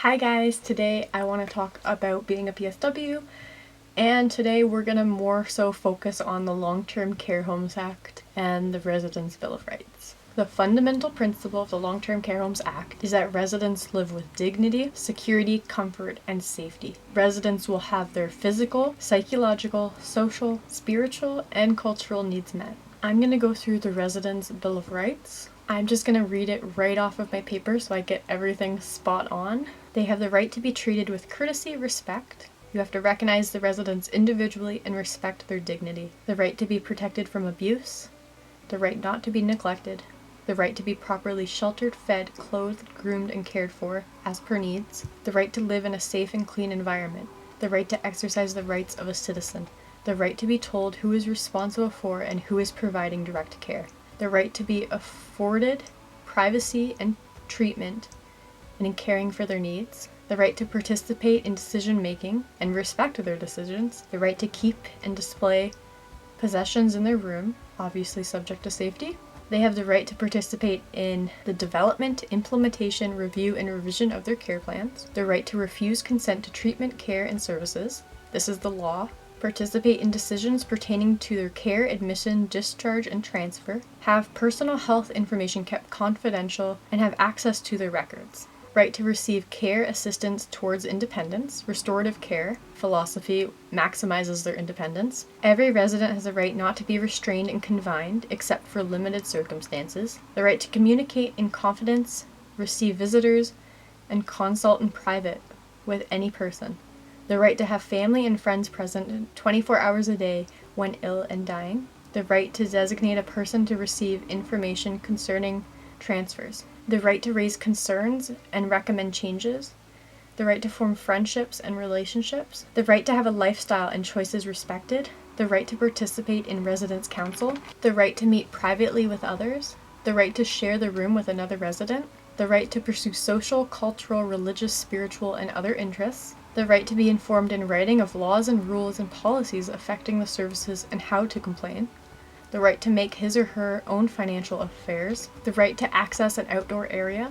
Hi guys, today I want to talk about being a PSW, and today we're going to more so focus on the Long-Term Care Homes Act and the Residents' Bill of Rights. The fundamental principle of the Long-Term Care Homes Act is that residents live with dignity, security, comfort, and safety. Residents will have their physical, psychological, social, spiritual, and cultural needs met. I'm going to go through the Residents' Bill of Rights. I'm just going to read it right off of my paper so I get everything spot on. They have the right to be treated with courtesy, respect. You have to recognize the residents individually and respect their dignity. The right to be protected from abuse. The right not to be neglected. The right to be properly sheltered, fed, clothed, groomed, and cared for, as per needs. The right to live in a safe and clean environment. The right to exercise the rights of a citizen. The right to be told who is responsible for and who is providing direct care. The right to be afforded privacy and treatment and in caring for their needs. The right to participate in decision making and respect their decisions. The right to keep and display possessions in their room, obviously subject to safety. They have the right to participate in the development, implementation, review, and revision of their care plans. The right to refuse consent to treatment, care, and services. This is the law. Participate in decisions pertaining to their care, admission, discharge, and transfer. Have personal health information kept confidential and have access to their records. Right to receive care assistance towards independence. Restorative care philosophy maximizes their independence. Every resident has a right not to be restrained and confined except for limited circumstances. The right to communicate in confidence, receive visitors, and consult in private with any person. The right to have family and friends present 24 hours a day when ill and dying. The right to designate a person to receive information concerning transfers. The right to raise concerns and recommend changes. The right to form friendships and relationships. The right to have a lifestyle and choices respected. The right to participate in residence council. The right to meet privately with others. The right to share the room with another resident. The right to pursue social, cultural, religious, spiritual, and other interests. The right to be informed in writing of laws and rules and policies affecting the services and how to complain. The right to make his or her own financial affairs. The right to access an outdoor area.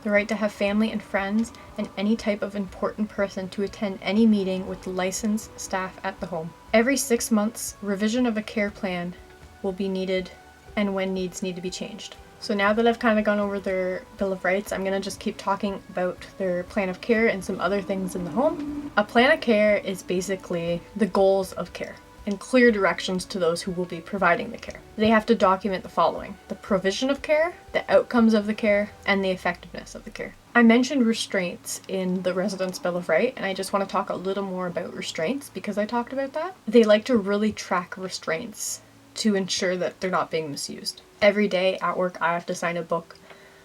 The right to have family and friends and any type of important person to attend any meeting with licensed staff at the home. Every 6 months, revision of a care plan will be needed and when needs need to be changed. So now that I've kind of gone over their Bill of Rights, I'm going to just keep talking about their plan of care and some other things in the home. A plan of care is basically the goals of care and clear directions to those who will be providing the care. They have to document the following: the provision of care, the outcomes of the care, and the effectiveness of the care. I mentioned restraints in the Residents' Bill of Rights, and I just want to talk a little more about restraints because I talked about that. They like to really track restraints to ensure that they're not being misused. Every day at work, I have to sign a book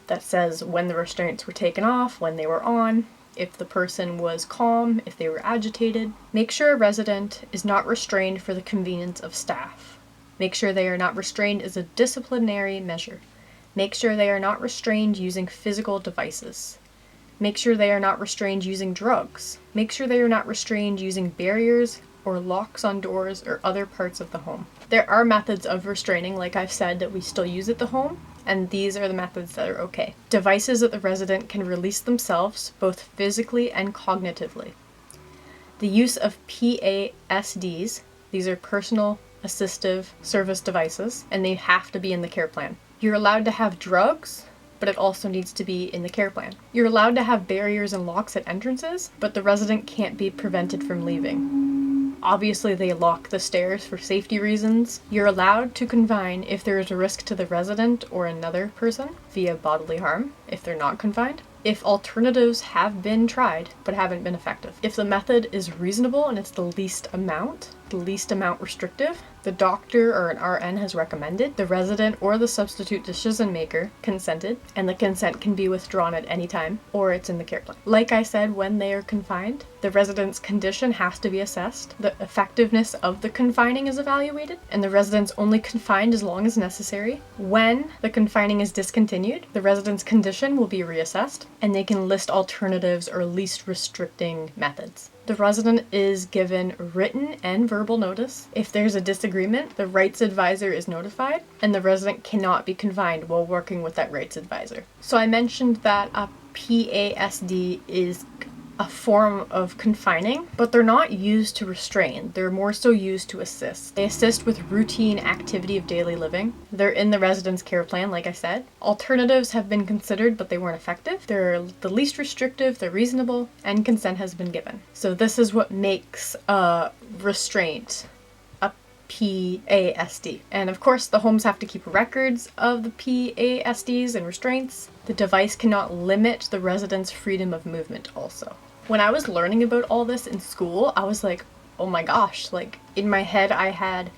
that says when the restraints were taken off, when they were on, if the person was calm, if they were agitated. Make sure a resident is not restrained for the convenience of staff. Make sure they are not restrained as a disciplinary measure. Make sure they are not restrained using physical devices. Make sure they are not restrained using drugs. Make sure they are not restrained using barriers or locks on doors or other parts of the home. There are methods of restraining, like I've said, that we still use at the home, and these are the methods that are okay. Devices that the resident can release themselves, both physically and cognitively. The use of PASDs, these are personal assistive service devices, and they have to be in the care plan. You're allowed to have drugs, but it also needs to be in the care plan. You're allowed to have barriers and locks at entrances, but the resident can't be prevented from leaving. Obviously, they lock the stairs for safety reasons. You're allowed to confine if there is a risk to the resident or another person via bodily harm, if they're not confined. If alternatives have been tried but haven't been effective. If the method is reasonable and it's the least amount restrictive, the doctor or an RN has recommended, the resident or the substitute decision maker consented, and the consent can be withdrawn at any time, or it's in the care plan. Like I said, when they are confined, the resident's condition has to be assessed, the effectiveness of the confining is evaluated, and the resident's only confined as long as necessary. When the confining is discontinued, the resident's condition will be reassessed, and they can list alternatives or least restricting methods. The resident is given written and verbal notice. If there's a disagreement, the rights advisor is notified, and the resident cannot be confined while working with that rights advisor. So I mentioned that a PASD is a form of confining, but they're not used to restrain. They're more so used to assist. They assist with routine activity of daily living. They're in the residence care plan, like I said. Alternatives have been considered, but they weren't effective. They're the least restrictive, they're reasonable, and consent has been given. So this is what makes a restraint a PASD. And of course, the homes have to keep records of the PASDs and restraints. The device cannot limit the resident's freedom of movement also. When I was learning about all this in school, I was like, oh my gosh, like in my head I had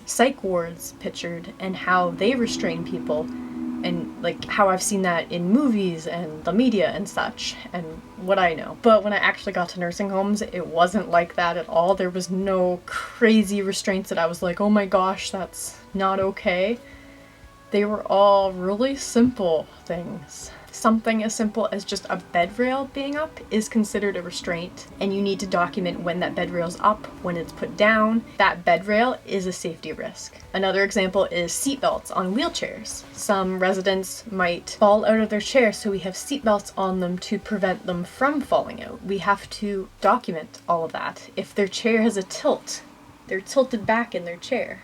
psych wards pictured and how they restrain people and like how I've seen that in movies and the media and such and what I know. But when I actually got to nursing homes, it wasn't like that at all. There was no crazy restraints that I was like, oh my gosh, that's not okay. They were all really simple things. Something as simple as just a bed rail being up is considered a restraint, and you need to document when that bed rail's up, when it's put down. That bed rail is a safety risk. Another example is seatbelts on wheelchairs. Some residents might fall out of their chair, so we have seatbelts on them to prevent them from falling out. We have to document all of that. If their chair has a tilt, they're tilted back in their chair.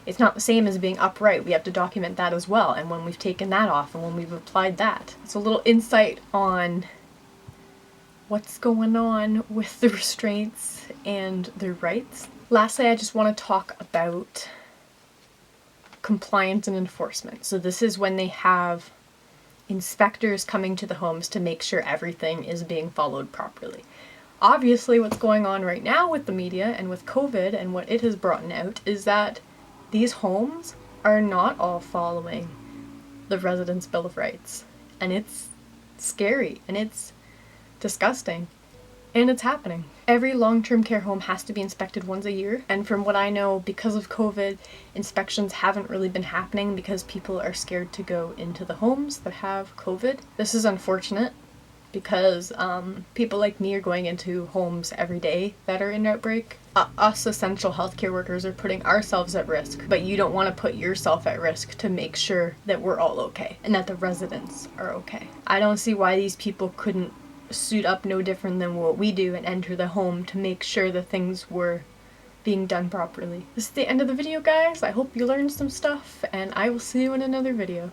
It's not the same as being upright. We have to document that as well, and when we've taken that off and when we've applied that. It's a little insight on what's going on with the restraints and their rights. Lastly, I just want to talk about compliance and enforcement. So this is when they have inspectors coming to the homes to make sure everything is being followed properly. Obviously, what's going on right now with the media and with COVID and what it has brought out is that these homes are not all following the Residents' Bill of Rights. And it's scary, and it's disgusting, and it's happening. Every long-term care home has to be inspected once a year, and from what I know, because of COVID, inspections haven't really been happening because people are scared to go into the homes that have COVID. This is unfortunate, because people like me are going into homes every day that are in outbreak. Us essential healthcare workers are putting ourselves at risk, but you don't want to put yourself at risk to make sure that we're all okay and that the residents are okay. I don't see why these people couldn't suit up no different than what we do and enter the home to make sure that things were being done properly. This is the end of the video, guys. I hope you learned some stuff, and I will see you in another video.